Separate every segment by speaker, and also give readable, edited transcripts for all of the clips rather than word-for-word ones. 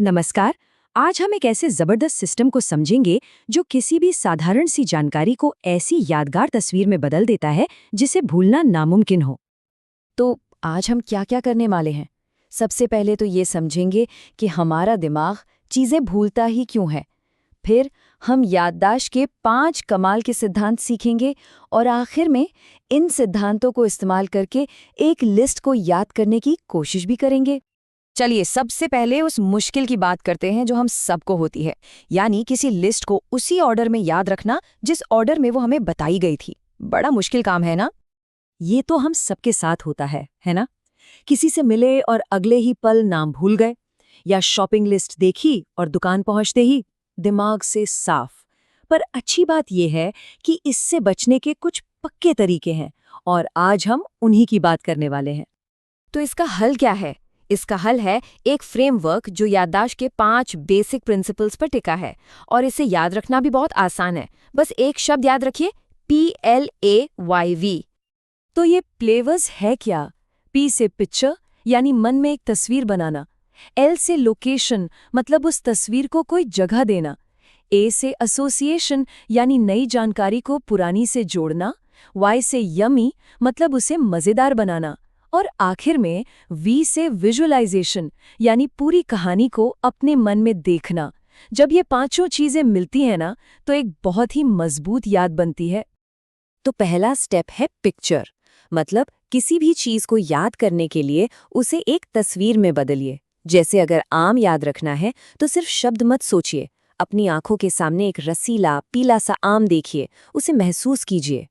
Speaker 1: नमस्कार। आज हम एक ऐसे जबरदस्त सिस्टम को समझेंगे जो किसी भी साधारण सी जानकारी को ऐसी यादगार तस्वीर में बदल देता है जिसे भूलना नामुमकिन हो।
Speaker 2: तो आज हम क्या क्या करने वाले हैं? सबसे पहले तो ये समझेंगे कि हमारा दिमाग चीज़ें भूलता ही क्यों है। फिर हम याददाश्त के 5 कमाल के सिद्धांत सीखेंगे और आखिर में इन सिद्धांतों को इस्तेमाल करके एक लिस्ट को याद करने की कोशिश भी करेंगे। चलिए सबसे पहले उस मुश्किल की बात करते हैं जो हम सबको होती है, यानी किसी लिस्ट को उसी ऑर्डर में याद रखना जिस ऑर्डर में वो हमें बताई गई थी। बड़ा मुश्किल काम है ना?
Speaker 1: ये तो हम सबके साथ होता है ना? किसी से मिले और अगले ही पल नाम भूल गए, या शॉपिंग लिस्ट देखी और दुकान पहुंचते ही दिमाग से साफ। पर अच्छी बात यह है कि इससे बचने के कुछ पक्के तरीके हैं और आज हम उन्हीं की बात करने वाले हैं।
Speaker 2: तो इसका हल क्या है? इसका हल है एक फ्रेमवर्क जो याददाश्त के 5 बेसिक प्रिंसिपल्स पर टिका है, और इसे याद रखना भी बहुत आसान है। बस एक शब्द याद रखिए, PLAYV।
Speaker 1: तो ये प्लेवर्स है क्या? P से पिक्चर यानी मन में एक तस्वीर बनाना, L से लोकेशन मतलब उस तस्वीर को कोई जगह देना, A से एसोसिएशन यानी नई जानकारी को पुरानी से जोड़ना, Y से यमी मतलब उसे मज़ेदार बनाना, और आखिर में V से विजुअलाइजेशन यानी पूरी कहानी को अपने मन में देखना। जब ये पांचों चीजें मिलती हैं ना, तो एक बहुत ही मजबूत याद बनती है। तो पहला स्टेप है पिक्चर, मतलब किसी भी चीज को याद करने के लिए उसे एक तस्वीर में बदलिए। जैसे अगर आम याद रखना है तो सिर्फ शब्द मत सोचिए, अपनी आंखों के सामने एक रसीला पीला सा आम देखिए, उसे महसूस कीजिए।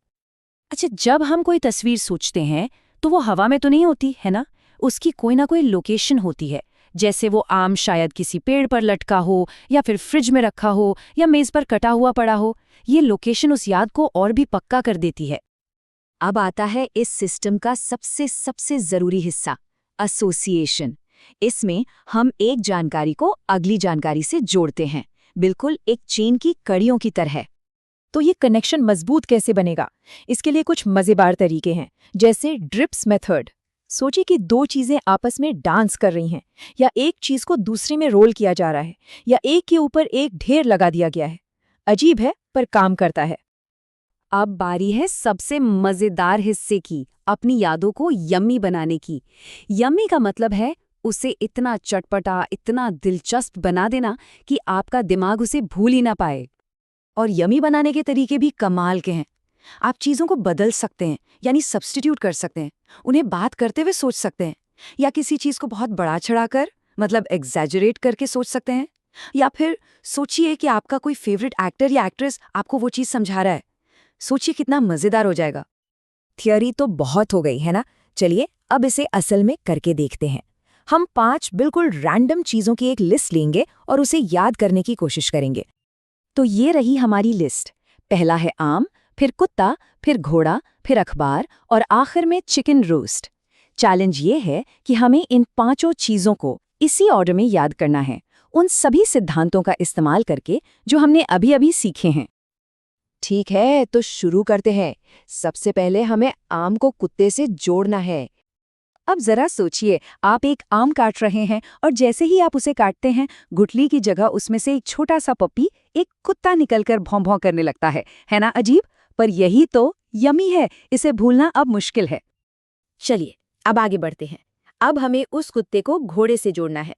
Speaker 2: अच्छा, जब हम कोई तस्वीर सोचते हैं तो वो हवा में तो नहीं होती है ना, उसकी कोई ना कोई लोकेशन होती है। जैसे वो आम शायद किसी पेड़ पर लटका हो, या फिर फ्रिज में रखा हो, या मेज पर कटा हुआ पड़ा हो। ये लोकेशन उस याद को और भी पक्का कर देती है।
Speaker 1: अब आता है इस सिस्टम का सबसे जरूरी हिस्सा, एसोसिएशन। इसमें हम एक जानकारी को अगली जानकारी से जोड़ते हैं, बिल्कुल एक चेन की कड़ियों की तरह।
Speaker 3: तो ये कनेक्शन मजबूत कैसे बनेगा? इसके लिए कुछ मजेदार तरीके हैं, जैसे ड्रिप्स मेथड। सोचिए कि दो चीजें आपस में डांस कर रही हैं, या एक चीज को दूसरे में रोल किया जा रहा है, या एक के ऊपर एक ढेर लगा दिया गया है। अजीब है पर काम करता है।
Speaker 1: अब बारी है सबसे मजेदार हिस्से की, अपनी यादों को यम्मी बनाने की। यम्मी का मतलब है उसे इतना चटपटा, इतना दिलचस्प बना देना कि आपका दिमाग उसे भूल ही ना पाए। और यमी बनाने के तरीके भी कमाल के हैं। आप चीज़ों को बदल सकते हैं, यानी सब्स्टिट्यूट कर सकते हैं, उन्हें बात करते हुए सोच सकते हैं, या किसी चीज़ को बहुत बड़ा चढ़ाकर मतलब एग्जैजरेट करके सोच सकते हैं। या फिर सोचिए कि आपका कोई फेवरेट एक्टर या एक्ट्रेस आपको वो चीज़ समझा रहा है। सोचिए कितना मज़ेदार हो जाएगा। थियोरी तो बहुत हो गई है ना, चलिए अब इसे असल में करके देखते हैं। हम 5 बिल्कुल रैंडम चीज़ों की एक लिस्ट लेंगे और उसे याद करने की कोशिश करेंगे। तो ये रही हमारी लिस्ट। पहला है आम, फिर कुत्ता, फिर घोड़ा, फिर अखबार और आखिर में चिकन रोस्ट। चैलेंज ये है कि हमें इन 5 चीज़ों को इसी ऑर्डर में याद करना है, उन सभी सिद्धांतों का इस्तेमाल करके जो हमने अभी-अभी सीखे हैं। ठीक है, तो शुरू करते हैं। सबसे पहले हमें आम को कुत्ते से जोड़ना है। अब जरा सोचिए, आप एक आम काट रहे हैं और जैसे ही आप उसे काटते हैं, गुठली की जगह उसमें से एक छोटा सा पप्पी, एक कुत्ता निकलकर भौं भौं करने लगता है ना अजीब? पर यही तो यमी है, इसे भूलना अब मुश्किल है। चलिए अब आगे बढ़ते हैं। अब हमें उस कुत्ते को घोड़े से जोड़ना है।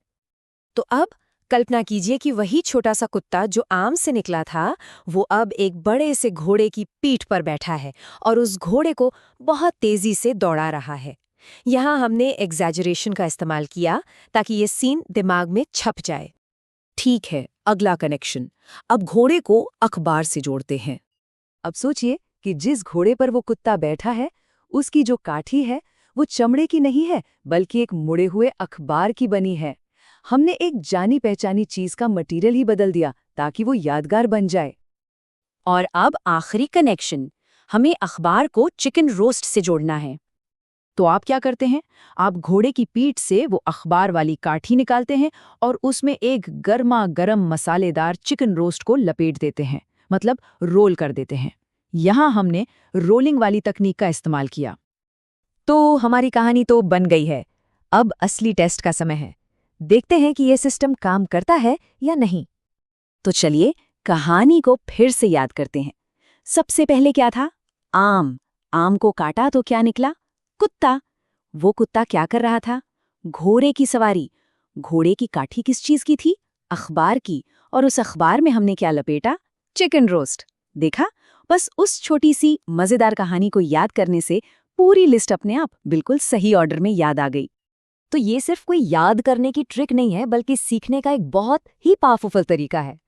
Speaker 1: तो अब कल्पना कीजिए कि वही छोटा सा कुत्ता जो आम से निकला था, वो अब एक बड़े से घोड़े की पीठ पर बैठा है और उस घोड़े को बहुत तेजी से दौड़ा रहा है। यहाँ हमने एग्जैजरेशन का इस्तेमाल किया ताकि ये सीन दिमाग में छप जाए। ठीक है, अगला कनेक्शन। अब घोड़े को अखबार से जोड़ते हैं। अब सोचिए कि जिस घोड़े पर वो कुत्ता बैठा है, उसकी जो काठी है वो चमड़े की नहीं है, बल्कि एक मुड़े हुए अखबार की बनी है। हमने एक जानी पहचानी चीज का मटीरियल ही बदल दिया ताकि वो यादगार बन जाए। और अब आखिरी कनेक्शन, हमें अखबार को चिकन रोस्ट से जोड़ना है। तो आप क्या करते हैं? आप घोड़े की पीठ से वो अखबार वाली काठी निकालते हैं और उसमें एक गर्मा गर्म मसालेदार चिकन रोस्ट को लपेट देते हैं, मतलब रोल कर देते हैं। यहाँ हमने रोलिंग वाली तकनीक का इस्तेमाल किया। तो हमारी कहानी तो बन गई है। अब असली टेस्ट का समय है।
Speaker 3: देखते हैं कि ये सिस्टम काम करता है या नहीं।
Speaker 2: तो चलिए कहानी को फिर से याद करते हैं। सबसे पहले क्या था? आम। आम को काटा तो क्या निकला? कुत्ता। वो कुत्ता क्या कर रहा था? घोड़े की सवारी। घोड़े की काठी किस चीज की थी? अखबार की। और उस अखबार में हमने क्या लपेटा? Chicken roast. देखा? बस उस छोटी सी मजेदार कहानी को याद करने से पूरी लिस्ट अपने आप बिल्कुल सही ऑर्डर में याद आ गई।
Speaker 1: तो ये सिर्फ कोई याद करने की ट्रिक नहीं है, बल्कि सीखने का एक बहुत ही पावरफुल तरीका है।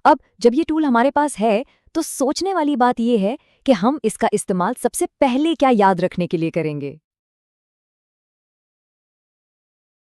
Speaker 1: अब जब ये टूल हमारे पास है, तो सोचने वाली बात ये है कि हम इसका इस्तेमाल सबसे पहले क्या याद रखने के लिए करेंगे।